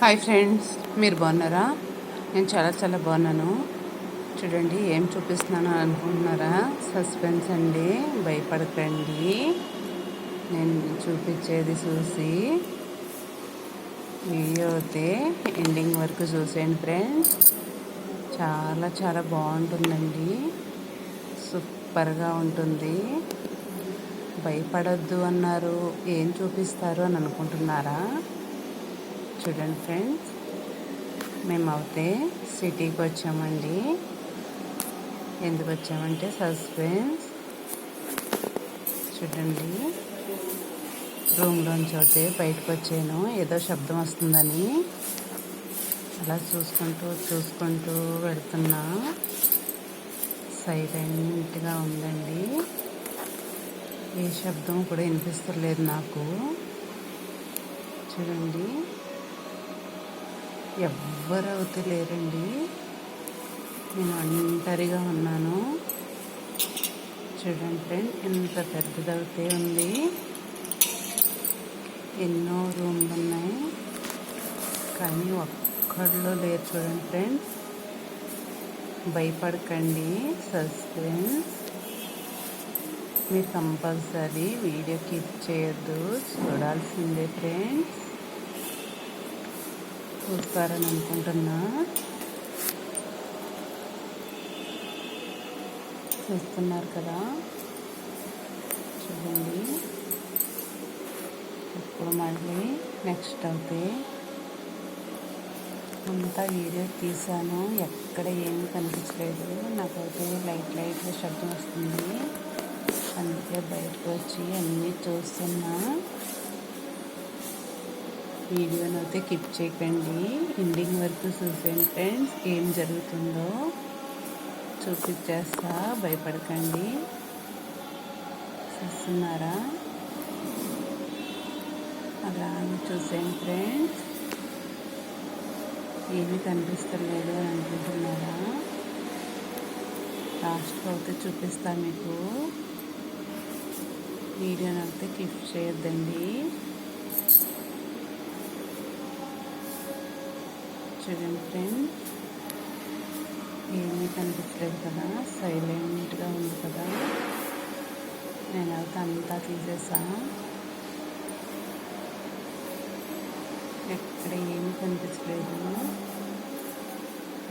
Hi friends, మీరు బాగున్నారా? నేను చాలా చాలా బాగున్నాను. చూడండి, ఏం చూపిస్తున్నాను అనుకుంటున్నారా? సస్పెన్స్ అండి, భయపడకండి. నేను చూపించేది చూసి వీడియో అయితే ఎండింగ్ వరకు చూసేయండి ఫ్రెండ్స్. చాలా చాలా బాగుంటుందండి, సూపర్గా ఉంటుంది. భయపడొద్దు అన్నారు, ఏం చూపిస్తారు అని అనుకుంటున్నారా? చూడండి ఫ్రెండ్స్, మేము అయితే సిటీకి వచ్చామండి. ఎందుకు వచ్చామంటే సస్పెన్స్. చూడండి, రూమ్లోంచి అయితే బయటకు వచ్చాను, ఏదో శబ్దం వస్తుందని. అలా చూసుకుంటూ వెళ్తున్నా. సైలెంట్గా ఉందండి, ఏ శబ్దం కూడా వినిపిస్తలేదు నాకు. చూడండి, ఎవ్వరు అవుతే లేరండి, నేను ఒంటరిగా ఉన్నాను. చూడండి ఫ్రెండ్, ఎంత పెద్దదవుతే ఉంది. ఎన్నో రూమ్లు ఉన్నాయి, కానీ ఒక్కళ్ళు లేరు. చూడండి ఫ్రెండ్స్, భయపడకండి. సస్పెన్స్. మీరు కంపల్సరీ వీడియో కీప్ చేయొద్దు, చూడాల్సిందే ఫ్రెండ్స్. చూస్తారని అనుకుంటున్నా. చూస్తున్నారు కదా, చూడండి. ఇప్పుడు మళ్ళీ నెక్స్ట్ అయితే అంతా వీడియో తీసాను, ఎక్కడ ఏమీ కనిపించలేదు. నాకైతే లైట్గా శబ్దం వస్తుంది, అందుకే బయటకు వచ్చి అన్నీ చూస్తున్నా. వీడియోని అయితే కిప్ చేయకండి, ఎండింగ్ వరకు చూసేయండి ఫ్రెండ్స్. ఏం జరుగుతుందో చూపించేస్తా, భయపడకండి. చూస్తున్నారా? అలా చూసేయండి ఫ్రెండ్స్. ఏమీ కనిపిస్తలేదు అని అనుకుంటున్నారా? లాస్ట్కి అయితే చూపిస్తా మీకు. వీడియోని అయితే కిప్ చేయొద్దండి. చూడండి ఫ్రెండ్స్, ఏమీ కనిపించలేదు కదా, సైలెంట్గా ఉంది కదా. నేనైతే అంతా తీసేసా, ఎక్కడ ఏమీ కనిపించలేదు.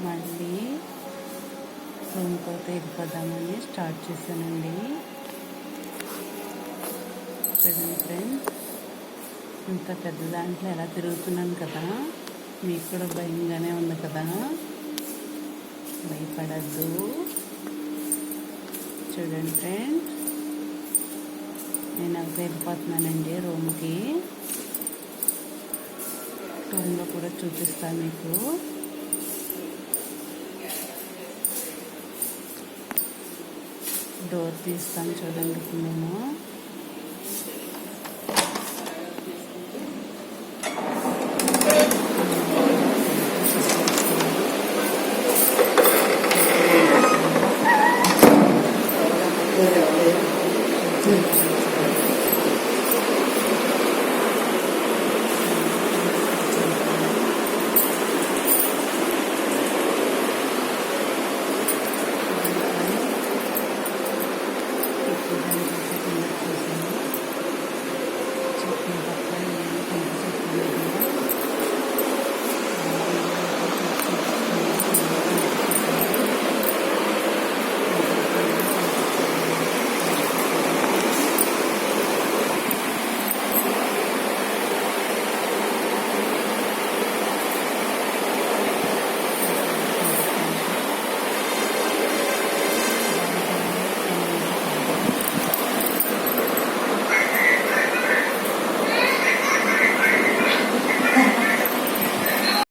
మళ్ళీ రూమ్కి అయితే వెళ్ళిపోదామని స్టార్ట్ చేశానండి. చూడండి ఫ్రెండ్స్, ఇంత పెద్ద దాంట్లో ఎలా తిరుగుతున్నాను కదా, మీకు కూడా భయంగానే ఉంది కదా. భయపడద్దు. చూడండి ఫ్రెండ్స్, నేను అయితే వెళ్ళిపోతున్నానండి రూమ్కి. రూమ్లో కూడా చూపిస్తాను మీకు. డోర్ తీస్తాను చూడండి. నేను